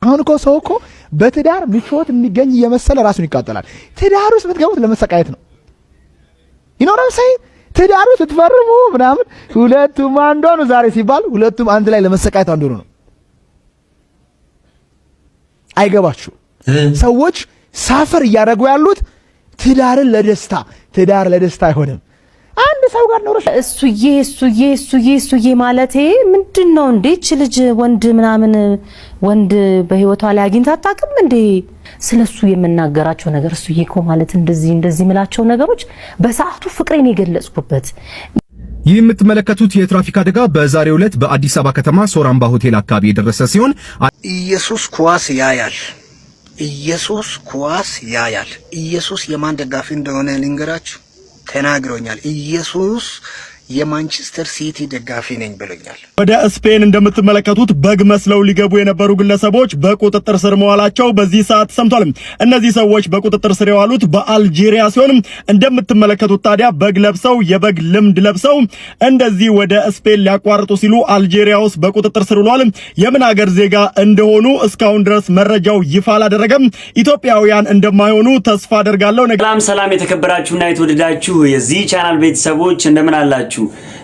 አሁን እኮ ሰው እኮ በትዳር ምቾት የሚገኝ እየመሰለ ራሱን ይቃጠላል። ትዳር ውስጥ ብትገቡት ለመሰቃየት ነው። ይኖራል ሳይ ትዳር ውስጥ ትፈርሙ ምናምን ሁለቱም አንድ ሆኑ ዛሬ ሲባል ሁለቱም አንድ ላይ ለመሰቃየት አንድ ሆኑ ነው። አይገባችሁ? ሰዎች ሳፈር እያደረጉ ያሉት ትዳርን ለደስታ ትዳር ለደስታ አይሆንም። አንድ ሰው ጋር ነው እሱዬ ማለቴ ምንድነው እንዴ? እቺ ልጅ ወንድ ምናምን ወንድ በህይወቷ ላይ አግኝታ አታውቅም እንዴ? ስለሱ የምናገራቸው ነገር እሱዬ እኮ ማለት እንደዚህ ምላቸው ነገሮች በሰዓቱ ፍቅሬን የገለጽኩበት። ይህ የምትመለከቱት የትራፊክ አደጋ በዛሬው ዕለት በአዲስ አበባ ከተማ ሶራምባ ሆቴል አካባቢ የደረሰ ሲሆን ኢየሱስ ኳስ ያያል። ኢየሱስ የማን ደጋፊ እንደሆነ ልንገራችሁ። ተናግሮኛል። ኢየሱስ የማንቸስተር ሲቲ ደጋፊ ነኝ ብሎኛል። ወደ ስፔን እንደምትመለከቱት በግ መስለው ሊገቡ የነበሩ ግለሰቦች በቁጥጥር ስር መዋላቸው በዚህ ሰዓት ሰምቷል። እነዚህ ሰዎች በቁጥጥር ስር የዋሉት በአልጄሪያ ሲሆን እንደምትመለከቱት ታዲያ በግ ለብሰው የበግ ልምድ ለብሰው እንደዚህ ወደ ስፔን ሊያቋርጡ ሲሉ አልጄሪያ ውስጥ በቁጥጥር ስር ውለዋል። የምን ሀገር ዜጋ እንደሆኑ እስካሁን ድረስ መረጃው ይፋ አላደረገም። ኢትዮጵያውያን እንደማይሆኑ ተስፋ አደርጋለሁ። ሰላም የተከበራችሁና የተወደዳችሁ የዚህ ቻናል ቤተሰቦች እንደምን አላችሁ?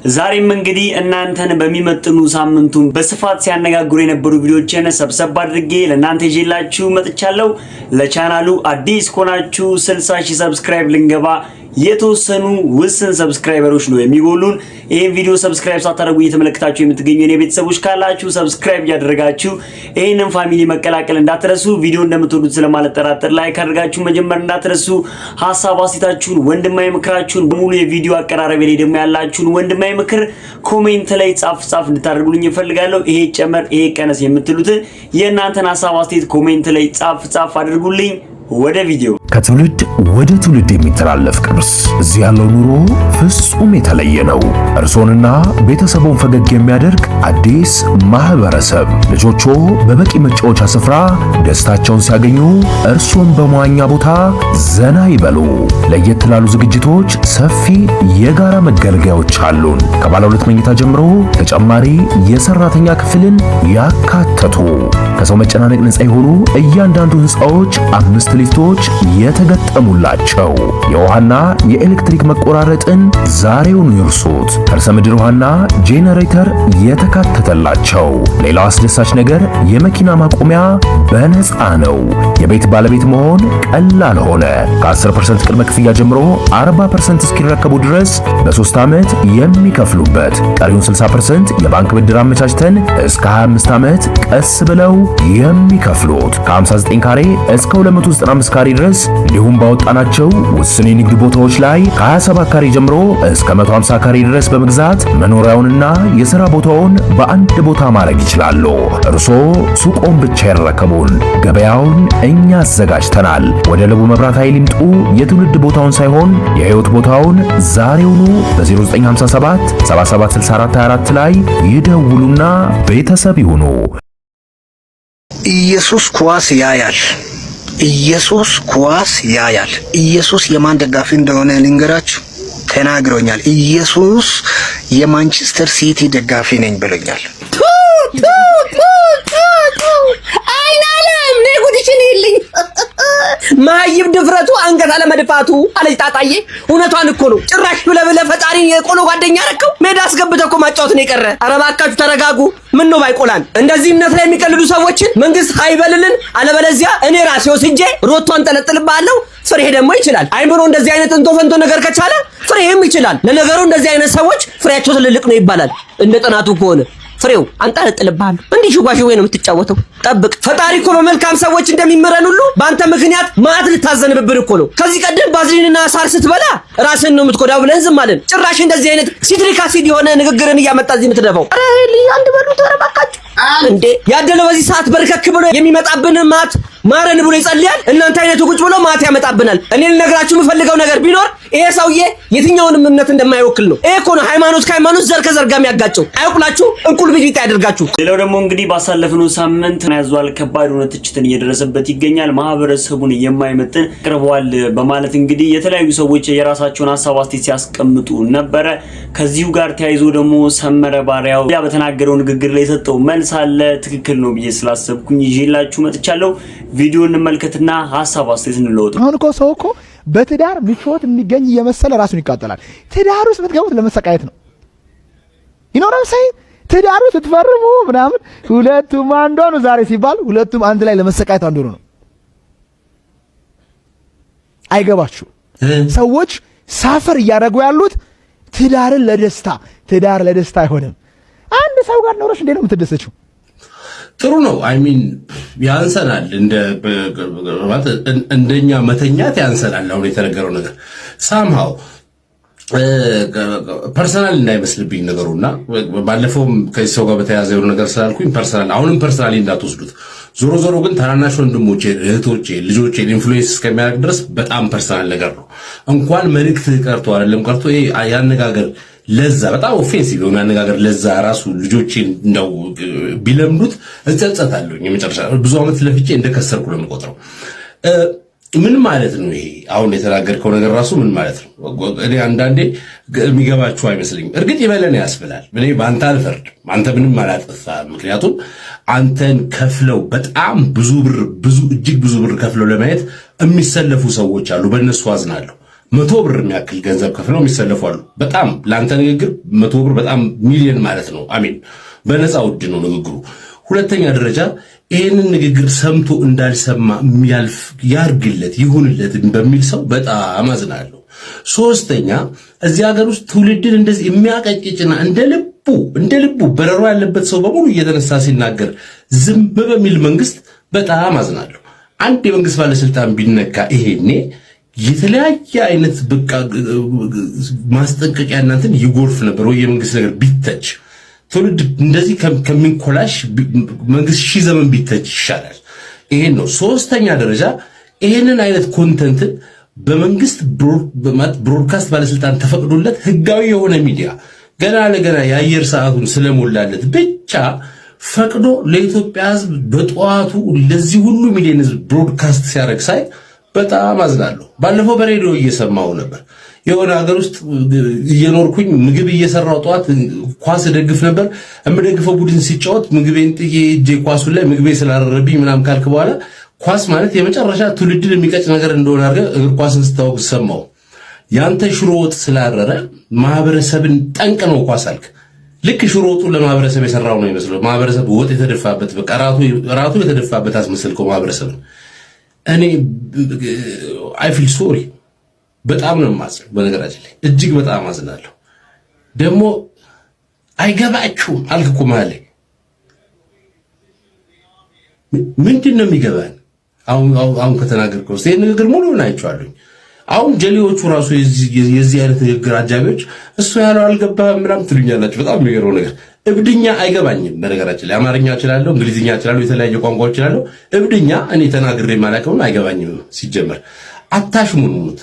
ዛሬም እንግዲህ እናንተን በሚመጥኑ ሳምንቱን በስፋት ሲያነጋግሩ የነበሩ ቪዲዮዎችን ሰብሰብ አድርጌ ለእናንተ ይዤላችሁ መጥቻለሁ። ለቻናሉ አዲስ ኮናችሁ 60,000 ሰብስክራይብ ልንገባ የተወሰኑ ውስን ሰብስክራይበሮች ነው የሚጎሉን። ይሄን ቪዲዮ ሰብስክራይብ ሳታደርጉ እየተመለከታችሁ የምትገኙ የኔ ቤተሰቦች ካላችሁ ሰብስክራይብ ያደረጋችሁ ይሄንን ፋሚሊ መቀላቀል እንዳትረሱ። ቪዲዮ እንደምትወዱት ስለማልጠራጠር ላይክ አድርጋችሁ መጀመር እንዳትረሱ። ሐሳብ አስተያየታችሁን ወንድማዊ ምክራችሁን በሙሉ የቪዲዮ አቀራረብ ላይ ደግሞ ያላችሁን ወንድማዊ ምክር ኮሜንት ላይ ጻፍ እንድታደርጉልኝ እፈልጋለሁ። ይሄ ጨመር ይሄ ቀነስ የምትሉትን የእናንተን ሐሳብ አስተያየት ኮሜንት ላይ ጻፍ አድርጉልኝ። ወደ ቪዲዮ ከትውልድ ወደ ትውልድ የሚተላለፍ ቅርስ። እዚህ ያለው ኑሮ ፍጹም የተለየ ነው። እርሶንና ቤተሰቦን ፈገግ የሚያደርግ አዲስ ማህበረሰብ። ልጆቹ በበቂ መጫወቻ ስፍራ ደስታቸውን ሲያገኙ፣ እርሶን በመዋኛ ቦታ ዘና ይበሉ። ለየት ላሉ ዝግጅቶች ሰፊ የጋራ መገልገያዎች አሉን። ከባለ 2 መኝታ ጀምሮ ተጨማሪ የሰራተኛ ክፍልን ያካተቱ ከሰው መጨናነቅ ነፃ የሆኑ እያንዳንዱ ህንጻዎች 5 ሊፍቶች የተገጠሙላቸው። የውሃና የኤሌክትሪክ መቆራረጥን ዛሬውን ይርሱት። ከርሰ ምድር ውሃና ጄነሬተር የተካተተላቸው። ሌላው አስደሳች ነገር የመኪና ማቆሚያ በነፃ ነው። የቤት ባለቤት መሆን ቀላል ሆነ። ከ10% ቅድመ ክፍያ ጀምሮ 40% እስኪረከቡ ድረስ በ3 ዓመት የሚከፍሉበት፣ ቀሪውን 60% የባንክ ብድር አመቻችተን እስከ 25 ዓመት ቀስ ብለው የሚከፍሉት። ከ59 ካሬ እስከ 295 ካሬ ድረስ እንዲሁም ባወጣናቸው ውስን የንግድ ቦታዎች ላይ ከ27 ካሬ ጀምሮ እስከ 150 ካሬ ድረስ በመግዛት መኖሪያውንና የሥራ ቦታውን በአንድ ቦታ ማድረግ ይችላሉ። እርሶ ሱቆን ብቻ ይረከቡን፣ ገበያውን እኛ አዘጋጅተናል። ወደ ለቡ መብራት ኃይል ይምጡ። የትውልድ ቦታውን ሳይሆን የህይወት ቦታውን ዛሬውኑ በ0957 776424 ላይ ይደውሉና ቤተሰብ ይሁኑ። ኢየሱስ ኳስ ያያል። ኢየሱስ የማን ደጋፊ እንደሆነ ልንገራችሁ። ተናግሮኛል። ኢየሱስ የማንቸስተር ሲቲ ደጋፊ ነኝ ብሎኛል። አይናለም ነጉድሽን ይልኝ ማይብ ድፍረቱ አንገት አለመድፋቱ አለች ጣጣዬ። እውነቷን እኮ ነው። ጭራሽ ብለብለ ፈጣሪን የቆሎ ጓደኛ ረከው ሜዳ አስገብተው እኮ ማጫወት ነው የቀረ። ኧረ እባካችሁ ተረጋጉ። ምን ነው ባይቆላን? እንደዚህ እምነት ላይ የሚቀልዱ ሰዎችን መንግስት አይበልልን፣ አለበለዚያ እኔ ራሴ ወስጄ ሮቷን ጠለጥልባለሁ። ፍሬ ደግሞ ይችላል። አይምሮ እንደዚህ አይነት እንቶ ፈንቶ ነገር ከቻለ ፍሬም ይችላል። ለነገሩ እንደዚህ አይነት ሰዎች ፍሬያቸው ትልልቅ ነው ይባላል እንደ ጥናቱ ከሆነ። ፍሬው አንጠለጥልብሃለሁ። እንዲህ ሽጓሽዌ ነው የምትጫወተው። ጠብቅ። ፈጣሪ እኮ በመልካም ሰዎች እንደሚመረን ሁሉ በአንተ ምክንያት ማት ልታዘንብብን እኮ ነው። ከዚህ ቀደም ባዝሊንና ሳር ስትበላ ራስን ነው የምትጎዳው ብለን ዝም አለን። ጭራሽ እንደዚህ አይነት ሲትሪክ አሲድ የሆነ ንግግርን እያመጣ እዚህ የምትደፋው። ኧረ አንድ በሉ ተረባካችሁ እንዴ! ያደለው በዚህ ሰዓት በርከክ ብሎ የሚመጣብን ማት ማረን ብሎ ይጸልያል። እናንተ አይነቱ ቁጭ ብሎ ማት ያመጣብናል። እኔ ልነግራችሁ የምፈልገው ነገር ቢኖር ይሄ ሰውዬ የትኛውንም እምነት እንደማይወክል ነው። ይሄ እኮ ነው ሃይማኖት ከሃይማኖት ዘር ከዘር ጋር የሚያጋጨው። አይወክላችሁ እንቁል ቢቢጣ ያደርጋችሁ። ሌላው ደግሞ እንግዲህ ባሳለፍነው ሳምንት ያዟል ከባድ ሆነ ትችትን እየደረሰበት ይገኛል። ማህበረሰቡን የማይመጥን ቅርበዋል በማለት እንግዲህ የተለያዩ ሰዎች የራሳቸውን ሐሳብ አስተያየት ሲያስቀምጡ ነበረ። ከዚሁ ጋር ተያይዞ ደግሞ ሰመረ ባሪያው በተናገረው ንግግር ላይ የሰጠው መልስ አለ። ትክክል ነው ብዬ ስላሰብኩኝ ይዤላችሁ መጥቻለሁ። ቪዲዮ እንመልከትና ሐሳብ አስተያየት እንለውጥ። አሁን እኮ ሰው እኮ በትዳር ምቾት የሚገኝ እየመሰለ ራሱን ይቃጠላል። ትዳር ውስጥ ብትገቡት ለመሰቃየት ነው ይኖራል። ትዳር ውስጥ ትፈርሙ ምናምን ሁለቱም አንድ ሆኑ ዛሬ ሲባል ሁለቱም አንድ ላይ ለመሰቃየት አንድ ሆኑ ነው። አይገባችሁ? ሰዎች ሳፈር እያደረጉ ያሉት ትዳርን ለደስታ ትዳር ለደስታ አይሆንም። አንድ ሰው ጋር ኖረሽ እንዴት ነው የምትደሰችው? ጥሩ ነው። አይ ሚን ያንሰናል፣ እንደኛ መተኛት ያንሰናል። አሁን የተነገረው ነገር ሳምሃው ፐርሰናል እንዳይመስልብኝ ነገሩና ባለፈውም ከዚህ ሰው ጋር በተያያዘ የሆነ ነገር ስላልኩኝ ፐርሰናል አሁንም ፐርሰናሊ እንዳትወስዱት። ዞሮ ዞሮ ግን ታናናሽ ወንድሞቼ፣ እህቶቼ፣ ልጆቼ ኢንፍሉዌንስ እስከሚያደርግ ድረስ በጣም ፐርሰናል ነገር ነው። እንኳን መልእክት ቀርቶ አይደለም ቀርቶ ይሄ ያነጋገር ለዛ በጣም ኦፌንሲቭ የሆነ አነጋገር ለዛ ራሱ ልጆቼን እንደው ቢለምዱት እጸጸታለሁ። የመጨረሻ ብዙ ዓመት ለፍቼ እንደከሰርኩ ነው የምቆጥረው። ምን ማለት ነው ይሄ አሁን የተናገርከው ነገር ራሱ ምን ማለት ነው? እኔ አንዳንዴ የሚገባችሁ አይመስልኝም። እርግጥ ይበለን ያስብላል። እኔ በአንተ አልፈርድም። አንተ ምንም አላጠፋህም። ምክንያቱም አንተን ከፍለው በጣም እጅግ ብዙ ብር ከፍለው ለማየት የሚሰለፉ ሰዎች አሉ። በእነሱ አዝናለሁ። 100 ብር የሚያክል ገንዘብ ከፍለው የሚሰለፉ አሉ። በጣም ለአንተ ንግግር 100 ብር በጣም ሚሊዮን ማለት ነው። አሚን በነፃ ውድ ነው ንግግሩ። ሁለተኛ ደረጃ ይህንን ንግግር ሰምቶ እንዳልሰማ የሚያልፍ ያርግለት ይሁንለት በሚል ሰው በጣም አዝናለሁ። ሶስተኛ እዚህ ሀገር ውስጥ ትውልድን እንደዚህ የሚያቀጭጭና እንደ ልቡ በረሮ ያለበት ሰው በሙሉ እየተነሳ ሲናገር ዝም በሚል መንግስት በጣም አዝናለሁ። አንድ የመንግስት ባለስልጣን ቢነካ ይሄኔ የተለያየ አይነት በቃ ማስጠንቀቂያ እናንተን ይጎርፍ ነበር ወይ የመንግስት ነገር ቢተች ትውልድ እንደዚህ ከሚንኮላሽ መንግስት ሺህ ዘመን ቢተች ይሻላል። ይሄን ነው። ሶስተኛ ደረጃ ይሄንን አይነት ኮንተንት በመንግስት ብሮድካስት ባለስልጣን ተፈቅዶለት ህጋዊ የሆነ ሚዲያ ገና ለገና የአየር ሰዓቱን ስለሞላለት ብቻ ፈቅዶ ለኢትዮጵያ ህዝብ በጠዋቱ ለዚህ ሁሉ ሚሊዮን ህዝብ ብሮድካስት ሲያደርግ ሳይ በጣም አዝናለሁ። ባለፈው በሬዲዮ እየሰማው ነበር። የሆነ ሀገር ውስጥ እየኖርኩኝ ምግብ እየሰራው ጠዋት ኳስ ደግፍ ነበር። የምደግፈው ቡድን ሲጫወት ምግቤን ጥዬ እጄ ኳሱ ላይ ምግቤ ስላረረብኝ ምናምን ካልክ በኋላ ኳስ ማለት የመጨረሻ ትውልድን የሚቀጭ ነገር እንደሆነ አድርገህ እግር ኳስን ስታወቅ ሰማው። ያንተ ሽሮ ወጥ ስላረረ ማህበረሰብን ጠንቅ ነው ኳስ አልክ። ልክ ሽሮ ወጡ ለማህበረሰብ የሰራው ነው ይመስለው። ማህበረሰብ ወጥ የተደፋበት በቃ ራቱ የተደፋበት አስመስልከው ማህበረሰብን። እኔ አይ ፊል ሶሪ በጣም ነው የማዝነው። በነገራችን ላይ እጅግ በጣም አዝናለሁ። ደግሞ አይገባችሁም አልክ እኮ ማለት ምንድን ነው የሚገባን? አሁን ከተናገርከው ይሄን ንግግር ሙሉውን አይቼዋለሁ። አሁን ጀሌዎቹ ራሱ የዚህ አይነት ንግግር አጃቢዎች እሱ ያለው አልገባህም ምናምን ትሉኛላችሁ። በጣም የሚገርመው ነገር እብድኛ አይገባኝም። በነገራችን ላይ አማርኛ እችላለሁ፣ እንግሊዝኛ እችላለሁ፣ የተለያየ ቋንቋዎች እችላለሁ። እብድኛ እኔ ተናግሬ ማላውቀውን አይገባኝም። ሲጀመር አታሽሙኑት።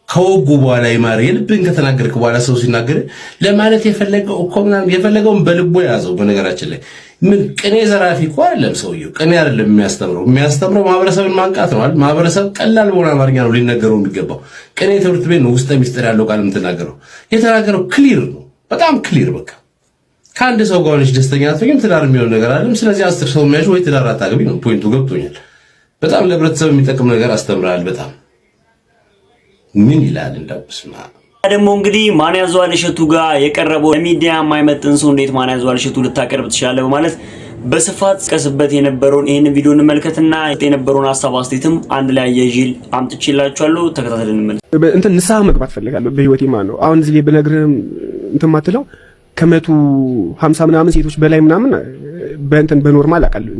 ከወጉ በኋላ ይማር የልብን ከተናገርክ በኋላ ሰው ሲናገር ለማለት የፈለገው እኮ ምናምን የፈለገውን በልቦ ያዘው። በነገራችን ላይ ምን ቅኔ ዘራፊ እኮ አይደለም ሰውየው። ቅኔ አይደለም የሚያስተምረው ማህበረሰብን ማንቃት ነው አይደል? ማህበረሰብ ቀላል በሆነ አማርኛ ነው ሊነገረው የሚገባው። ቅኔ ትምህርት ቤት ነው ውስጥ ሚስጥር ያለው ቃል የምትናገረው። የተናገረው ክሊር ነው፣ በጣም ክሊር። በቃ ከአንድ ሰው ጋር ሆነሽ ደስተኛ አትሆኝም፣ ትዳር የሚሆን ነገር አይደለም። ስለዚህ 10 ሰው የሚያዥ ወይ ትዳር አታገቢ ነው ፖይንቱ። ገብቶኛል። በጣም ለህብረተሰብ የሚጠቅም ነገር አስተምራል። በጣም ምን ይላል እንደውስማ ደግሞ እንግዲህ ማን ያዘዋል እሸቱ ጋር የቀረበው ሚዲያ የማይመጥን ሰው እንዴት ማን ያዘዋል እሸቱ ልታቀርብ ትችላለህ በማለት በስፋት ቀስበት የነበረውን ይሄንን ቪዲዮ እንመልከትና የነበረውን ሐሳብ አስተያየትም አንድ ላይ አያይዤ አምጥቼላችኋለሁ። ተከታተልን። እንትን ንስሐ መግባት ፈልጋለሁ በህይወቴ ማለት ነው። አሁን እዚህ ብነግርህም እንትን ማትለው ከ150 ምናምን ሴቶች በላይ ምናምን በእንትን በኖርማል አውቃለሁ።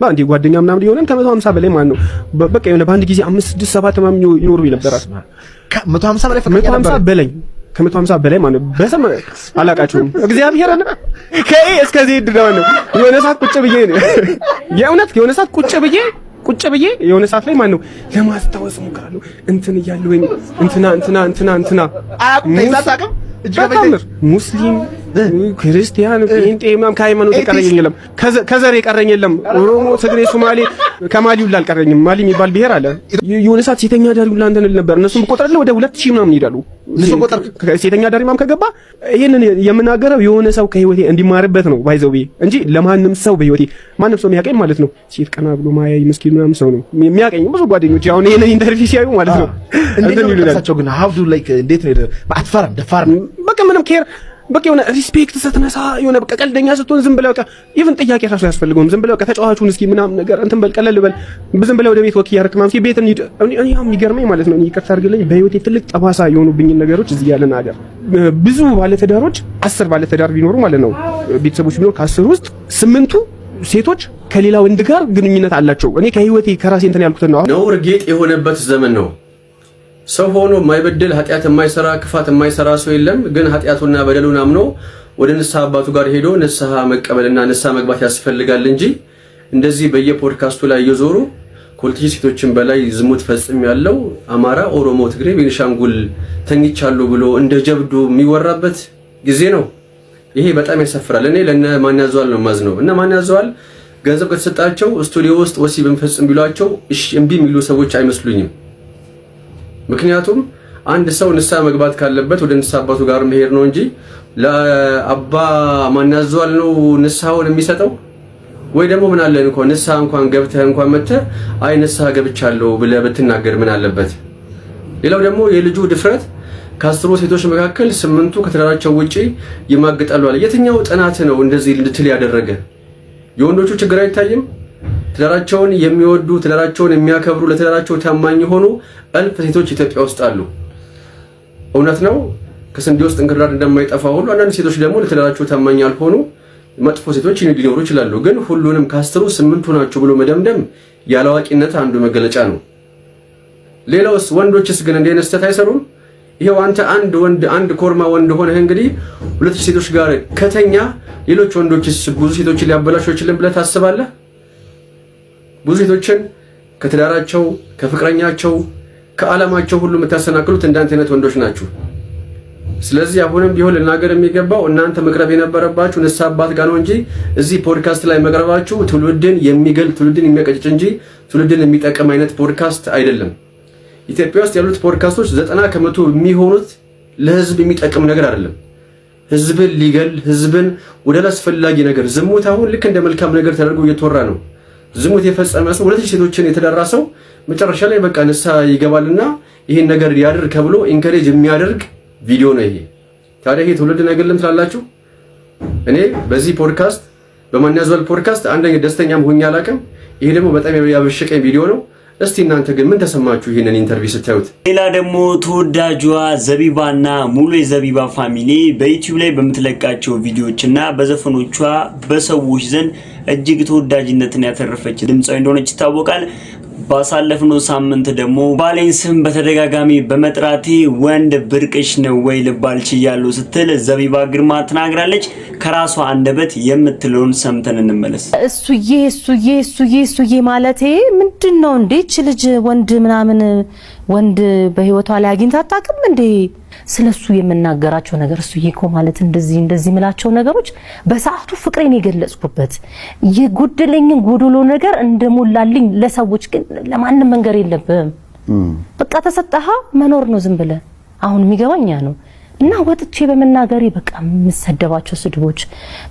ባንዲ ጓደኛ ምናምን ሊሆነን ከ150 በላይ ማለት ነው። በቃ የሆነ በአንድ ጊዜ 5 6 7 ምናምን ይኖሩ ነበር። ከ150 በላይ ፈቀደ ነበር። ከ150 በላይ ማለት ነው። በስም አላቃቸውም። እግዚአብሔርን ከኤ እስከ ዜድ ነው። የሆነ ሰዓት ቁጭ ብዬ የእውነት የሆነ ሰዓት ቁጭ ብዬ ቁጭ ብዬ የሆነ ሰዓት ላይ ማን ነው ለማስታወስ ሞክራለሁ እንትን እያለሁኝ እንትና አያውቁም ሙስሊም ክርስቲያን ጴንጤ ምናምን ከሃይማኖት የቀረኝ የለም፣ ከዘር የቀረኝ የለም። ኦሮሞ፣ ትግሬ፣ ሶማሌ ከማሊ ሁላ አልቀረኝም። ማሊ የሚባል ብሔር አለ። የሆነ ሰዓት ሴተኛ ዳሪ ሁላ እንትን እል ነበር። እነሱም በቆጥረለ ወደ 2000 ምናምን ይሄዳሉ። ሴተኛ ዳሪ ምናምን ከገባ ይሄንን የምናገረው የሆነ ሰው ከህይወቴ እንዲማርበት ነው ባይዘው እንጂ ለማንም ሰው በህይወቴ ማንም ሰው የሚያቀኝ ማለት ነው ሴት ቀና ብሎ ማያይ ምስኪን ምናምን ሰው ነው የሚያቀኝ። ብዙ ጓደኞች አሁን ይሄንን ኢንተርቪው ሲያዩ ማለት ነው እንዴት ይሉላቸው ግን how do like እንዴት ነው አትፈራም ደፋር በቃ ምንም ኬር በቃ የሆነ ሪስፔክት ስትነሳ የሆነ በቃ ቀልደኛ ስትሆን ዝም ብለው በቃ ኢቭን ጥያቄ ራሱ ያስፈልገውም ዝም ብለው በቃ ተጫዋቹን እስኪ ምናምን ነገር እንትን በል ቀለል በል ዝም ብለው ወደ ቤት ወክ ያርክ ማለት ቤት እንሂድ። እኔ ያው የሚገርመኝ ማለት ነው ይቅርታ አድርግልኝ በህይወቴ ትልቅ ጠባሳ የሆኑብኝ ነገሮች እዚህ ያለን ሀገር ብዙ ባለትዳሮች 10 ባለትዳር ቢኖሩ ማለት ነው ቤተሰቦች ቢኖር ከ10 ውስጥ 8ቱ ሴቶች ከሌላ ወንድ ጋር ግንኙነት አላቸው። እኔ ከህይወቴ ከራሴ እንትን ያልኩት ነው ነውር ጌጥ የሆነበት ዘመን ነው። ሰው ሆኖ የማይበደል ኃጢአት የማይሰራ ክፋት የማይሰራ ሰው የለም። ግን ኃጢአቱና በደሉን አምኖ ወደ ንስሐ አባቱ ጋር ሄዶ ንስሐ መቀበልና ንስሐ መግባት ያስፈልጋል እንጂ እንደዚህ በየፖድካስቱ ላይ እየዞሩ ከ2000 ሴቶችን በላይ ዝሙት ፈጽም ያለው አማራ፣ ኦሮሞ፣ ትግሬ፣ ቤኒሻንጉል ተኝቻለሁ ብሎ እንደ ጀብዱ የሚወራበት ጊዜ ነው። ይሄ በጣም ያሳፍራል። እኔ ለነ ማን ያዘዋል ነው ማዝነው እና ማን ያዘዋል ገንዘብ ከተሰጣቸው ስቱዲዮ ውስጥ ወሲብ እንፈጽም ቢሏቸው እሺ እምቢ የሚሉ ሰዎች አይመስሉኝም። ምክንያቱም አንድ ሰው ንስሐ መግባት ካለበት ወደ ንስሐ አባቱ ጋር መሄድ ነው እንጂ ለአባ ማን ያዘዋል ነው ንስሐውን የሚሰጠው። ወይ ደግሞ ምን አለ እንኳን ንስሐ እንኳን ገብተህ እንኳን መተህ አይ ንስሐ ገብቻለሁ ብለህ ብትናገር ምን አለበት? ሌላው ደግሞ የልጁ ድፍረት ከ10 ሴቶች መካከል 8ቱ ከትዳራቸው ውጪ ይማግጣሉ አለ። የትኛው ጥናት ነው እንደዚህ እንድትል ያደረገ? የወንዶቹ ችግር አይታይም? ትዳራቸውን የሚወዱ ትዳራቸውን የሚያከብሩ ለትዳራቸው ታማኝ ሆኑ እልፍ ሴቶች ኢትዮጵያ ውስጥ አሉ። እውነት ነው ከስንዴ ውስጥ እንክርዳድ እንደማይጠፋ ሁሉ አንዳንድ ሴቶች ደግሞ ለትዳራቸው ታማኝ ያልሆኑ መጥፎ ሴቶች ሊኖሩ ይችላሉ። ግን ሁሉንም ከ10 8ቱ ናቸው ብሎ መደምደም ያላዋቂነት አንዱ መገለጫ ነው። ሌላውስ ወንዶችስ ግን እንደ ነስተት አይሰሩም? ይሄው አንተ አንድ ኮርማ ወንድ ሆነህ እንግዲህ 2000 ሴቶች ጋር ከተኛ ሌሎች ወንዶችስ ብዙ ሴቶችን ሊያበላሹ ይችላል ብለህ ታስባለህ? ብዙ ሴቶችን ከትዳራቸው ከፍቅረኛቸው ከዓላማቸው ሁሉ የምታሰናክሉት እንዳንተ አይነት ወንዶች ናችሁ። ስለዚህ አሁንም ቢሆን ልናገር የሚገባው እናንተ መቅረብ የነበረባችሁ ንስሐ አባት ጋር ነው እንጂ እዚህ ፖድካስት ላይ መቅረባችሁ ትውልድን የሚገል ትውልድን የሚያቀጭጭ እንጂ ትውልድን የሚጠቅም አይነት ፖድካስት አይደለም። ኢትዮጵያ ውስጥ ያሉት ፖድካስቶች 90% የሚሆኑት ለህዝብ የሚጠቅም ነገር አይደለም። ህዝብን ሊገል ህዝብን ወደ አላስፈላጊ ነገር ዝሙት አሁን ልክ እንደ መልካም ነገር ተደርጎ እየተወራ ነው። ዝሙት የፈጸመ ሰው 2000 ሴቶችን የተደራሰው መጨረሻ ላይ በቃ ንስሐ ይገባልና ይሄን ነገር ያድርግ ከብሎ ኢንከሬጅ የሚያደርግ ቪዲዮ ነው ይሄ። ታዲያ ይሄ ትውልድን አይገልም ትላላችሁ? እኔ በዚህ ፖድካስት በማን ያዘዋል ፖድካስት አንደኛ ደስተኛም ሆኜ አላውቅም። ይሄ ደግሞ በጣም ያበሸቀኝ ቪዲዮ ነው። እስቲ እናንተ ግን ምን ተሰማችሁ ይሄንን ኢንተርቪው ስታዩት? ሌላ ደግሞ ተወዳጇ ዘቢባና ሙሉ የዘቢባ ፋሚሊ በዩቲዩብ ላይ በምትለቃቸው ቪዲዮዎችና በዘፈኖቿ በሰዎች ዘንድ እጅግ ተወዳጅነትን ያተረፈች ድምጻዊ እንደሆነች ይታወቃል። ባሳለፍነው ሳምንት ደግሞ ባሌን ስም በተደጋጋሚ በመጥራቴ ወንድ ብርቅሽ ነው ወይ ልባል ችያለሁ ስትል ዘቢባ ግርማ ተናግራለች። ከራሷ አንደበት የምትለውን ሰምተን እንመለስ። እሱዬ ማለቴ ምንድነው እንዴ? እቺ ልጅ ወንድ ምናምን ወንድ በህይወቷ ላይ አግኝታ አታውቅም እንዴ? ስለሱ የምናገራቸው ነገር እሱዬ እኮ ማለት እንደዚህ ምላቸው ነገሮች በሰዓቱ ፍቅሬን የገለጽኩበት የጎደለኝን ጎዶሎ ነገር እንደሞላልኝ ለሰዎች ግን ለማንም መንገር የለብም። በቃ ተሰጣሃ መኖር ነው ዝም ብለ። አሁን የሚገባኛ ነው እና ወጥቼ በመናገሬ በቃ የምሰደባቸው ስድቦች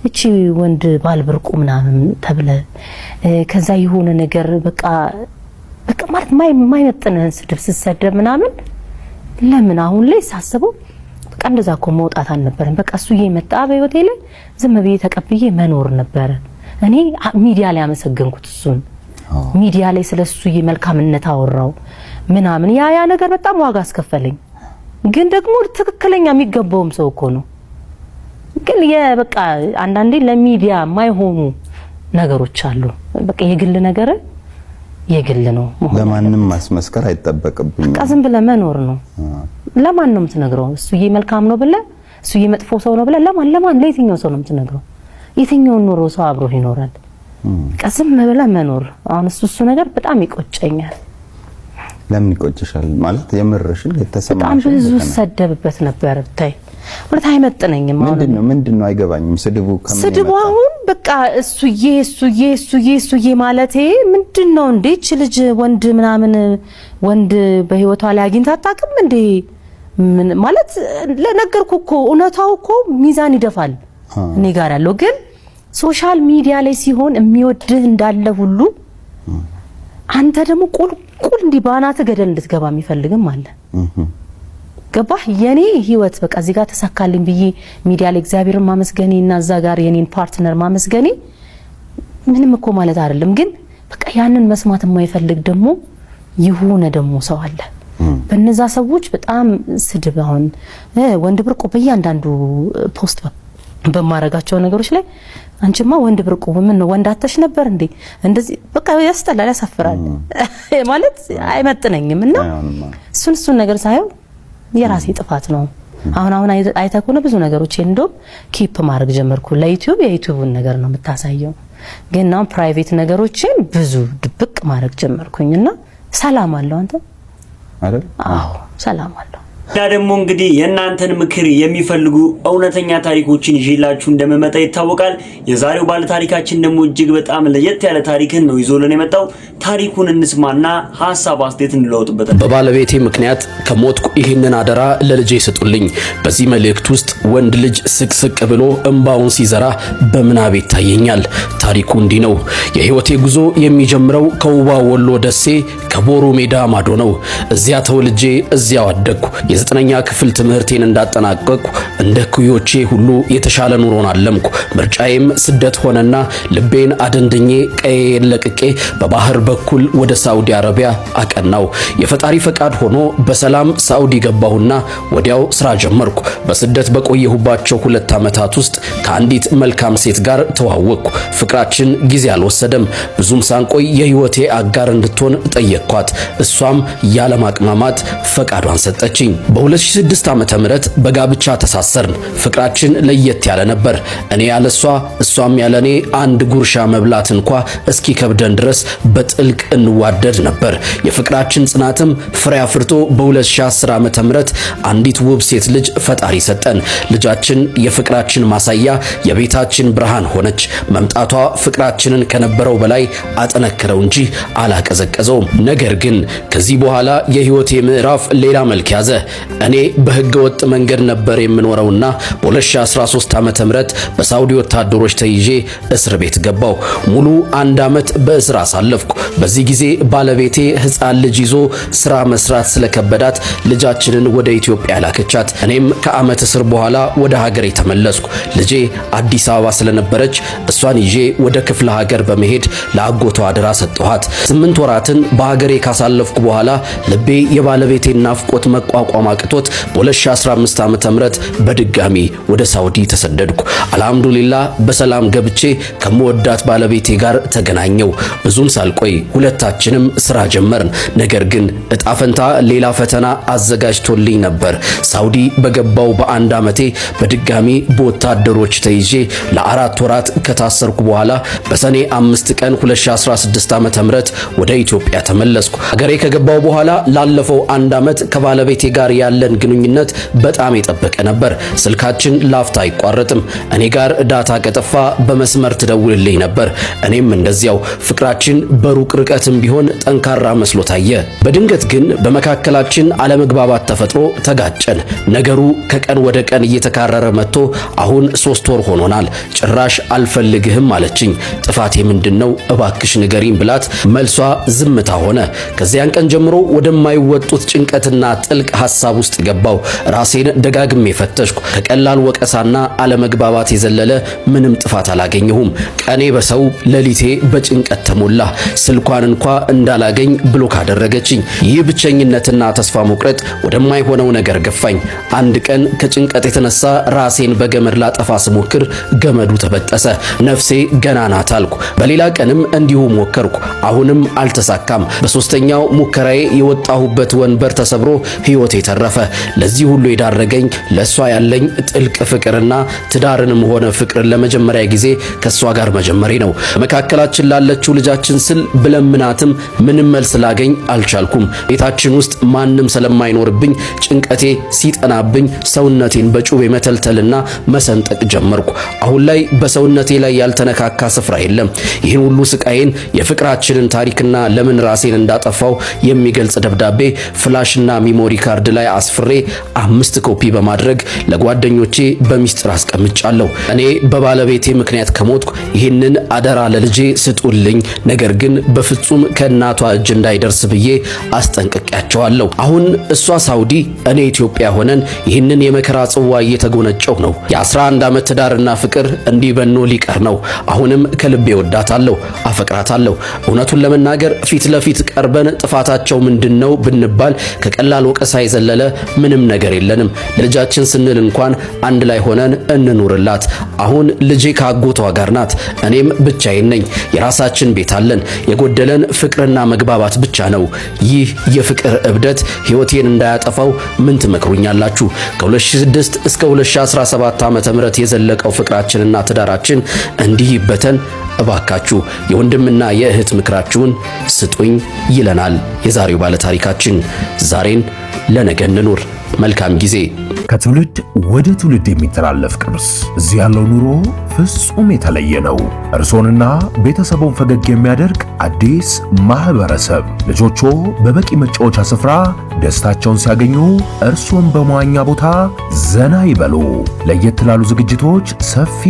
እቺ ወንድ ባልብርቁ ምናምን ተብለ ከዛ የሆነ ነገር በቃ ማለት ማይመጥነን ስድብ ስሰደብ ምናምን ለምን አሁን ላይ ሳስበው በቃ እንደዛ እኮ መውጣት አልነበረም። በቃ እሱ እየመጣ በህይወቴ ላይ ዝም ብዬ ተቀብዬ መኖር ነበር። እኔ ሚዲያ ላይ አመሰገንኩት እሱን ሚዲያ ላይ ስለሱ መልካምነት አወራው ምናምን ያ ነገር በጣም ዋጋ አስከፈለኝ። ግን ደግሞ ትክክለኛ የሚገባውም ሰው እኮ ነው። ግን በቃ አንዳንዴ ለሚዲያ የማይሆኑ ነገሮች አሉ። በቃ የግል ነገር የግል ነው። ለማንም ማስመስከር አይተበቀብኝም። በቃ ዝም ብለህ መኖር ነው። ለማን ነው የምትነግረው? እሱዬ መልካም ነው ብለህ እሱዬ መጥፎ ሰው ነው ብለህ ለማን ለየትኛው ሰው ነው የምትነግረው? የትኛው ኑሮ ሰው አብሮ ይኖራል? ቀስም ብለ መኖር አሁን እሱ ነገር በጣም ይቆጨኛል። ለምን ይቆጭሻል? ማለት የምርሽን የተሰማሽ በጣም ብዙ ሰደብበት ነበር ብታይ ማለት አይመጥነኝም። ምንድነው አይገባኝም። ስድቡ አሁን በቃ እሱዬ ማለቴ ምንድነው እንዴ? እቺ ልጅ ወንድ ምናምን ወንድ በህይወቷ ላይ አግኝታ አታውቅም እንዴ? ምን ማለት ለነገርኩ እኮ እውነታው እኮ ሚዛን ይደፋል እኔ ጋር ያለው። ግን ሶሻል ሚዲያ ላይ ሲሆን የሚወድህ እንዳለ ሁሉ አንተ ደግሞ ቁልቁል እንዲ ባናተ ገደል እንድትገባ የሚፈልግም አለ። ገባህ? የኔ ህይወት በቃ እዚህ ጋር ተሳካልኝ ብዬ ሚዲያ ላይ እግዚአብሔርን ማመስገኔ እና እዛ ጋር የኔን ፓርትነር ማመስገኔ ምንም እኮ ማለት አይደለም። ግን በቃ ያንን መስማት የማይፈልግ ደግሞ ይሁን ደግሞ ሰው አለ። በእነዛ ሰዎች በጣም ስድብ አሁን ወንድ ብርቁ በእያንዳንዱ ፖስት በማረጋቸው ነገሮች ላይ አንቺማ ወንድ ብርቁ ምን ነው ወንድ አተሽ ነበር እንዴ? እንደዚህ በቃ ያስጠላል፣ ያሳፍራል ማለት አይመጥነኝም። እና እሱን ነገር ሳይው የራሴ ጥፋት ነው። አሁን አይተኮነ ብዙ ነገሮች እንደው ኪፕ ማድረግ ጀመርኩ። ለዩቲዩብ የዩቲዩብን ነገር ነው የምታሳየው፣ ግን ነው ፕራይቬት ነገሮችን ብዙ ድብቅ ማድረግ ጀመርኩኝና ሰላም አለው አንተ አይደል? አዎ ሰላም አለው። እና ደግሞ እንግዲህ የእናንተን ምክር የሚፈልጉ እውነተኛ ታሪኮችን ይዤላችሁ እንደመመጣ ይታወቃል። የዛሬው ባለ ታሪካችን ደግሞ እጅግ በጣም ለየት ያለ ታሪክን ነው ይዞልን የመጣው። ታሪኩን እንስማና ሀሳብ አስተያየት እንለውጥበታለን። በባለቤቴ ምክንያት ከሞትኩ ይህንን አደራ ለልጄ ይሰጡልኝ። በዚህ መልእክት ውስጥ ወንድ ልጅ ስቅስቅ ብሎ እንባውን ሲዘራ በምናቤ ይታየኛል። ታሪኩ እንዲህ ነው። የህይወቴ ጉዞ የሚጀምረው ከውባ ወሎ ደሴ ከቦሩ ሜዳ ማዶ ነው። እዚያ ተወልጄ እዚያው አደግኩ። የዘጠነኛ ክፍል ትምህርቴን እንዳጠናቀቅኩ እንደ ኩዮቼ ሁሉ የተሻለ ኑሮን አለምኩ። ምርጫዬም ስደት ሆነና ልቤን አደንድኜ ቀዬን ለቅቄ በባህር በኩል ወደ ሳውዲ አረቢያ አቀናው። የፈጣሪ ፈቃድ ሆኖ በሰላም ሳውዲ ገባሁና ወዲያው ስራ ጀመርኩ። በስደት በቆየሁባቸው 2 ዓመታት ውስጥ ከአንዲት መልካም ሴት ጋር ተዋወቅኩ። ፍቅራችን ጊዜ አልወሰደም። ብዙም ሳንቆይ የህይወቴ አጋር እንድትሆን ጠየቅኳት። እሷም ያለማቅማማት ፈቃዷን ሰጠችኝ። በ2006 ዓመተ ምህረት በጋብቻ ተሳሰርን። ፍቅራችን ለየት ያለ ነበር። እኔ ያለሷ እሷም ያለኔ አንድ ጉርሻ መብላት እንኳ እስኪ ከብደን ድረስ በጥልቅ እንዋደድ ነበር። የፍቅራችን ጽናትም ፍሬ አፍርቶ በ2010 ዓመተ ምህረት አንዲት ውብ ሴት ልጅ ፈጣሪ ሰጠን። ልጃችን የፍቅራችን ማሳያ፣ የቤታችን ብርሃን ሆነች። መምጣቷ ፍቅራችንን ከነበረው በላይ አጠነከረው እንጂ አላቀዘቀዘውም። ነገር ግን ከዚህ በኋላ የህይወቴ ምዕራፍ ሌላ መልክ ያዘ። እኔ በህገ ወጥ መንገድ ነበር የምኖረውና በ2013 ዓመተ ምህረት በሳውዲ ወታደሮች ተይዤ እስር ቤት ገባው። ሙሉ 1 ዓመት በእስር አሳለፍኩ። በዚህ ጊዜ ባለቤቴ ህፃን ልጅ ይዞ ስራ መስራት ስለከበዳት ልጃችንን ወደ ኢትዮጵያ ላከቻት። እኔም ከዓመት እስር በኋላ ወደ ሀገሬ ተመለስኩ። ልጄ አዲስ አበባ ስለነበረች እሷን ይዤ ወደ ክፍለ ሀገር በመሄድ ለአጎቷ አደራ ሰጠኋት። 8 ወራትን በሀገሬ ካሳለፍኩ በኋላ ልቤ የባለቤቴን ናፍቆት መቋቋም አቅቶት በ2015 ዓመተ ምህረት በድጋሚ ወደ ሳውዲ ተሰደድኩ። አልሐምዱሊላህ በሰላም ገብቼ ከመወዳት ባለቤቴ ጋር ተገናኘው። ብዙም ሳልቆይ ሁለታችንም ስራ ጀመርን። ነገር ግን እጣ ፈንታ ሌላ ፈተና አዘጋጅቶልኝ ነበር። ሳውዲ በገባው በ1 ዓመቴ በድጋሚ በወታደሮች ተይዤ ለ4 ወራት ከታሰርኩ በኋላ በሰኔ 5 ቀን 2016 ዓመተ ምህረት ወደ ኢትዮጵያ ተመለስኩ። ሀገሬ ከገባው በኋላ ላለፈው 1 ዓመት ከባለቤቴ ጋር ያለን ግንኙነት በጣም የጠበቀ ነበር። ስልካችን ላፍታ አይቋረጥም። እኔ ጋር ዳታ ከጠፋ በመስመር ትደውልልኝ ነበር። እኔም እንደዚያው። ፍቅራችን በሩቅ ርቀትም ቢሆን ጠንካራ መስሎ ታየ። በድንገት ግን በመካከላችን አለመግባባት ተፈጥሮ ተጋጨን። ነገሩ ከቀን ወደ ቀን እየተካረረ መጥቶ አሁን 3 ወር ሆኖናል። ጭራሽ አልፈልግህም አለችኝ። ጥፋቴ ምንድነው እባክሽ ንገሪኝ ብላት መልሷ ዝምታ ሆነ። ከዚያን ቀን ጀምሮ ወደማይወጡት ጭንቀትና ጥልቅ ሐሳብ ውስጥ ገባው። ራሴን ደጋግሜ ፈተሽኩ። ከቀላል ወቀሳና አለመግባባት የዘለለ ምንም ጥፋት አላገኘሁም። ቀኔ በሰው ሌሊቴ በጭንቀት ተሞላ። ስልኳን እንኳ እንዳላገኝ ብሎክ አደረገችኝ። ይህ ብቸኝነትና ተስፋ መቁረጥ ወደማይሆነው ነገር ገፋኝ። አንድ ቀን ከጭንቀት የተነሳ ራሴን በገመድ ላጠፋ ስሞክር ገመዱ ተበጠሰ። ነፍሴ ገና ናት አልኩ። በሌላ ቀንም እንዲሁ ሞከርኩ። አሁንም አልተሳካም። በሶስተኛው ሙከራዬ የወጣሁበት ወንበር ተሰብሮ ሕይወቴ ተረፈ። ለዚህ ሁሉ የዳረገኝ ለሷ ያለኝ ጥልቅ ፍቅርና ትዳርንም ሆነ ፍቅርን ለመጀመሪያ ጊዜ ከሷ ጋር መጀመሬ ነው። መካከላችን ላለችው ልጃችን ስል ብለምናትም ምንም መልስ ላገኝ አልቻልኩም። ቤታችን ውስጥ ማንም ስለማይኖርብኝ ጭንቀቴ ሲጠናብኝ ሰውነቴን በጩቤ መተልተልና መሰንጠቅ ጀመርኩ። አሁን ላይ በሰውነቴ ላይ ያልተነካካ ስፍራ የለም። ይህን ሁሉ ስቃይን የፍቅራችንን ታሪክና ለምን ራሴን እንዳጠፋው የሚገልጽ ደብዳቤ ፍላሽና ሚሞሪ ካርድ ላይ አስፍሬ 5 ኮፒ በማድረግ ለጓደኞቼ በሚስጥር አስቀምጫለሁ። እኔ በባለቤቴ ምክንያት ከሞትኩ ይህንን አደራ ለልጄ ስጡልኝ፣ ነገር ግን በፍጹም ከእናቷ እጅ እንዳይደርስ ብዬ አስጠንቅቄያቸዋለሁ። አሁን እሷ ሳውዲ እኔ ኢትዮጵያ ሆነን ይህንን የመከራ ጽዋ እየተጎነጨው ነው። የ11 ዓመት ትዳርና ፍቅር እንዲህ በኖ ሊቀር ነው። አሁንም ከልቤ ወዳታለሁ፣ አፈቅራታለሁ። እውነቱን ለመናገር ፊት ለፊት ቀርበን ጥፋታቸው ምንድነው ብንባል ከቀላል ወቀሳ የዘለለ ምንም ነገር የለንም። ለልጃችን ስንል እንኳን አንድ ላይ ሆነን እንኑርላት። አሁን ልጄ ከአጎቷ ጋር ናት፣ እኔም ብቻዬን ነኝ። የራሳችን ቤት አለን። የጎደለን ፍቅርና መግባባት ብቻ ነው። ይህ የፍቅር እብደት ሕይወቴን እንዳያጠፋው ምን ትመክሩኛላችሁ? ከ2006 እስከ 2017 ዓ.ም የዘለቀው ፍቅራችንና ትዳራችን እንዲህ ይበተን እባካችሁ የወንድምና የእህት ምክራችሁን ስጡኝ ይለናል የዛሬው ባለ ታሪካችን። ዛሬን ለነገ እንኑር። መልካም ጊዜ። ከትውልድ ወደ ትውልድ የሚተላለፍ ቅርስ። እዚህ ያለው ኑሮ ፍጹም የተለየ ነው። እርሶንና ቤተሰቦን ፈገግ የሚያደርግ አዲስ ማህበረሰብ። ልጆቹ በበቂ መጫወቻ ስፍራ ደስታቸውን ሲያገኙ፣ እርሶን በመዋኛ ቦታ ዘና ይበሉ። ለየት ላሉ ዝግጅቶች ሰፊ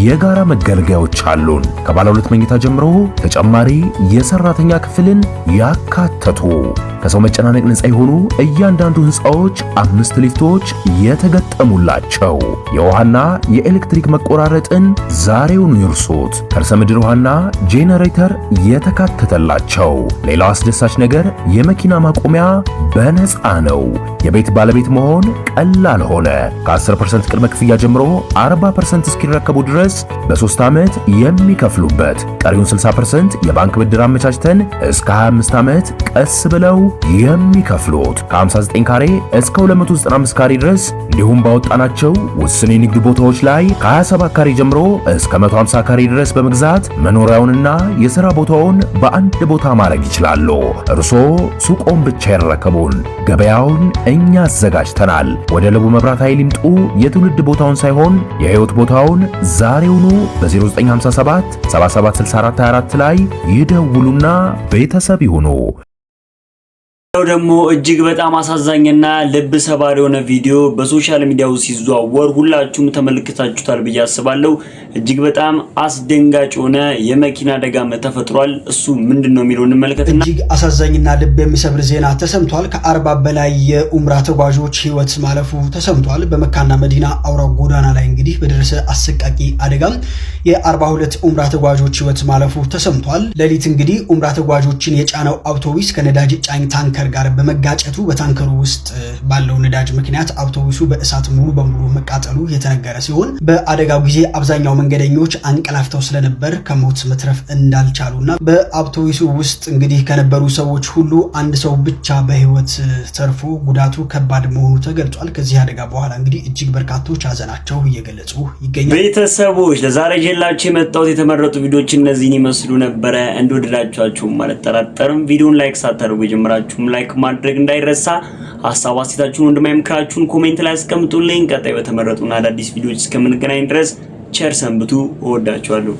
የጋራ መገልገያዎች አሉን። ከባለ 2 መኝታ ጀምሮ ተጨማሪ የሰራተኛ ክፍልን ያካተቱ ከሰው መጨናነቅ ነፃ የሆኑ እያንዳንዱ ህንፃዎች 5 ሊፍቶች የተገጠሙላቸው። የውሃና የኤሌክትሪክ መቆራረጥን ዛሬውን ይርሱት። ከርሰ ምድር ውሃና ጄኔሬተር የተካተተላቸው። ሌላው አስደሳች ነገር የመኪና ማቆሚያ በነፃ ነው። የቤት ባለቤት መሆን ቀላል ሆነ። ከ10% ቅድመ ክፍያ ጀምሮ 40% እስኪረከቡ ድረስ በ3 ዓመት የሚከፍሉበት፣ ቀሪውን 60% የባንክ ብድር አመቻችተን እስከ 25 ዓመት ቀስ ብለው የሚከፍሉት። ከ59 ካሬ እስከ 295 ካሬ ድረስ እንዲሁም ባወጣናቸው ውስን የንግድ ቦታዎች ላይ ከ27 ካሬ ጀምሮ እስከ 150 ካሬ ድረስ በመግዛት መኖሪያውንና የሥራ ቦታውን በአንድ ቦታ ማድረግ ይችላሉ። እርሶ ሱቆን ብቻ ይረከቡን፣ ገበያውን እኛ አዘጋጅተናል። ወደ ለቡ መብራት ኃይል ይምጡ። የትውልድ ቦታውን ሳይሆን የህይወት ቦታውን ዛሬውኑ በ0957 776424 ላይ ይደውሉና ቤተሰብ ይሁኑ። ደግሞ እጅግ በጣም አሳዛኝና ልብ ሰባሪ የሆነ ቪዲዮ በሶሻል ሚዲያው ሲዘዋወር ሁላችሁም ተመልክታችሁታል ብዬ አስባለሁ። እጅግ በጣም አስደንጋጭ የሆነ የመኪና አደጋ ተፈጥሯል። እሱ ምንድነው የሚለው እንመልከትና እጅግ አሳዛኝና ልብ የሚሰብር ዜና ተሰምቷል። ከ40 በላይ የኡምራ ተጓዦች ህይወት ማለፉ ተሰምቷል። በመካና መዲና አውራ ጎዳና ላይ እንግዲህ በደረሰ አሰቃቂ አደጋ የ42 ኡምራ ተጓዦች ህይወት ማለፉ ተሰምቷል። ሌሊት እንግዲህ ኡምራ ተጓዦችን የጫነው አውቶቡስ ከነዳጅ ጫኝ ታንከር ጋር በመጋጨቱ በታንከሩ ውስጥ ባለው ነዳጅ ምክንያት አውቶቡሱ በእሳት ሙሉ በሙሉ መቃጠሉ የተነገረ ሲሆን በአደጋው ጊዜ አብዛኛው መንገደኞች አንቀላፍተው ስለነበር ከሞት መትረፍ እንዳልቻሉና በአውቶቡሱ ውስጥ እንግዲህ ከነበሩ ሰዎች ሁሉ አንድ ሰው ብቻ በህይወት ተርፎ ጉዳቱ ከባድ መሆኑ ተገልጿል። ከዚህ አደጋ በኋላ እንግዲህ እጅግ በርካቶች ሀዘናቸው እየገለጹ ይገኛሉ። ቤተሰቦች ለዛሬ ጀላችሁ የመጣሁት የተመረጡ ቪዲዮዎች እነዚህን ይመስሉ ነበረ። እንደወደዳችኋቸው አልጠራጠርም። ቪዲዮን ላይክ ሳታደርጉ የጀመራችሁ ላይክ ማድረግ እንዳይረሳ። ሐሳብ አስተያየታችሁን ወንድማዊ ምክራችሁን ኮሜንት ላይ አስቀምጡልኝ። ቀጣይ በተመረጡና አዳዲስ ቪዲዮዎች እስከምንገናኝ ድረስ ቸር ሰንብቱ። እወዳችኋለሁ።